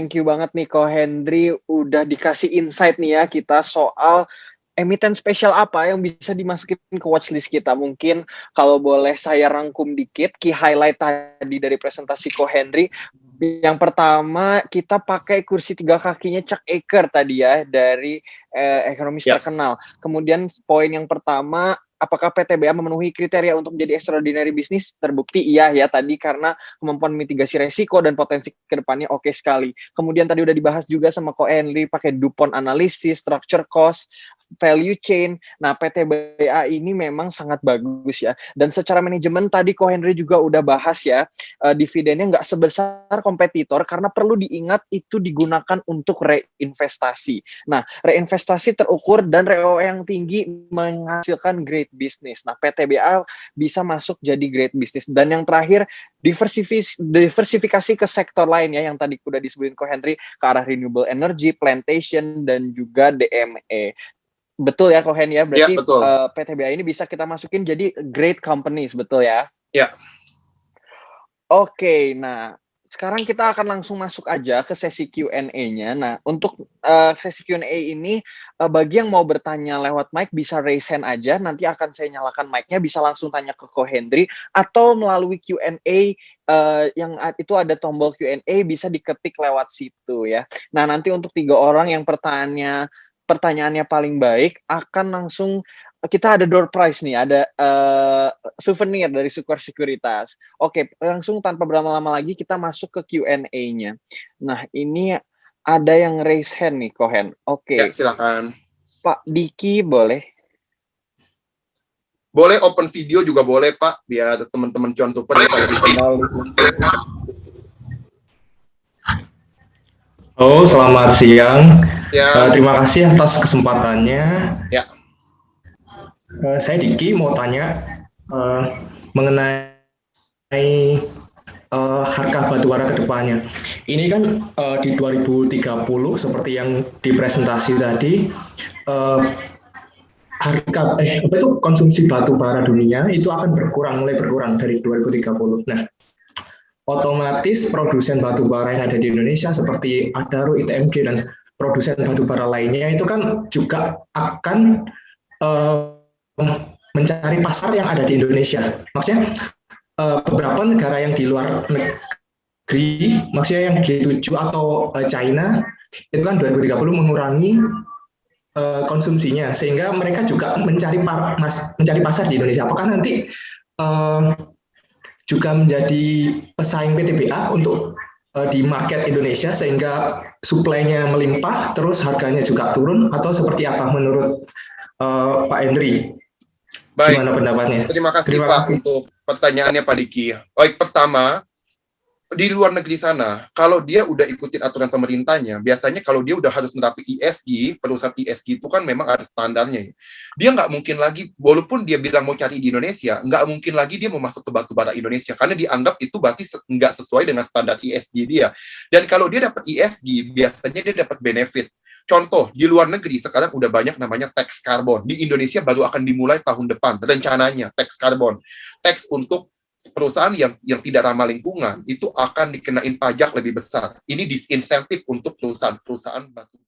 thank you banget nih Ko Henry udah dikasih insight nih ya kita soal emiten spesial apa yang bisa dimasukin ke watchlist kita. Mungkin kalau boleh saya rangkum dikit key highlight tadi dari presentasi Ko Henry. Yang pertama kita pakai kursi 3 kakinya Chuck Akre tadi ya dari ekonomis terkenal. Kemudian poin yang pertama, apakah PTBA memenuhi kriteria untuk menjadi extraordinary business? Terbukti iya ya tadi karena kemampuan mitigasi resiko dan potensi kedepannya oke sekali. Kemudian tadi udah dibahas juga sama Ko Henry pakai DuPont analysis, structure cost, value chain. Nah, PTBA ini memang sangat bagus ya. Dan secara manajemen tadi Ko Henry juga udah bahas ya, dividennya nggak sebesar kompetitor karena perlu diingat itu digunakan untuk reinvestasi. Nah, reinvestasi terukur dan ROE yang tinggi menghasilkan great business. Nah, PTBA bisa masuk jadi great business. Dan yang terakhir, diversifikasi ke sektor lain ya yang tadi udah disebutin Ko Henry ke arah renewable energy, plantation dan juga DME. Betul ya Ko Hen ya, berarti ya, PTBA ini bisa kita masukin jadi great companies, betul ya? Ya. Oke, nah sekarang kita akan langsung masuk aja ke sesi Q&A-nya. Nah, untuk sesi Q&A ini, bagi yang mau bertanya lewat mic bisa raise hand aja, nanti akan saya nyalakan mic-nya, bisa langsung tanya ke Ko Henry, atau melalui Q&A yang itu ada tombol Q&A, bisa diketik lewat situ ya. Nah, nanti untuk 3 orang yang pertanyaannya paling baik akan langsung kita ada door prize nih, ada souvenir dari Sukor Sekuritas. Oke, langsung tanpa berlama-lama lagi kita masuk ke Q&A-nya. Nah, ini ada yang raise hand nih, Kohen. Oke. Ya, silakan. Pak Diki boleh? Boleh open video juga boleh, Pak, biar teman-teman cuan tuper bisa lebih kenal. Oh, selamat siang. Ya. Terima kasih atas kesempatannya. Ya. Saya Diki mau tanya mengenai harga batubara ke depannya. Ini kan di 2030 seperti yang dipresentasi tadi, harga konsumsi batubara dunia itu akan mulai berkurang dari 2030. Nah, otomatis produsen batubara yang ada di Indonesia seperti Adaro, ITMG dan produsen batubara lainnya itu kan juga akan mencari pasar yang ada di Indonesia. Maksudnya beberapa negara yang di luar negeri, maksudnya yang G7 atau China itu kan 2030 mengurangi konsumsinya, sehingga mereka juga mencari pasar di Indonesia. Apakah nanti juga menjadi pesaing PTBA untuk di market Indonesia sehingga suplainya melimpah terus harganya juga turun, atau seperti apa menurut Pak Henry? Baik. Gimana pendapatnya? Terima kasih Pak untuk pertanyaannya Pak Diki. Baik, pertama, di luar negeri sana, kalau dia udah ikutin aturan pemerintahnya, biasanya kalau dia udah harus menerapkan ESG, perusahaan ESG itu kan memang ada standarnya. Dia nggak mungkin lagi, walaupun dia bilang mau cari di Indonesia, nggak mungkin lagi dia mau masuk ke batubara Indonesia, karena dianggap itu berarti nggak sesuai dengan standar ESG dia. Dan kalau dia dapat ESG, biasanya dia dapat benefit. Contoh, di luar negeri sekarang udah banyak namanya tax carbon. Di Indonesia baru akan dimulai tahun depan, rencananya tax carbon. Tax untuk perusahaan yang tidak ramah lingkungan itu akan dikenain pajak lebih besar. Ini disinsentif untuk perusahaan-perusahaan batu.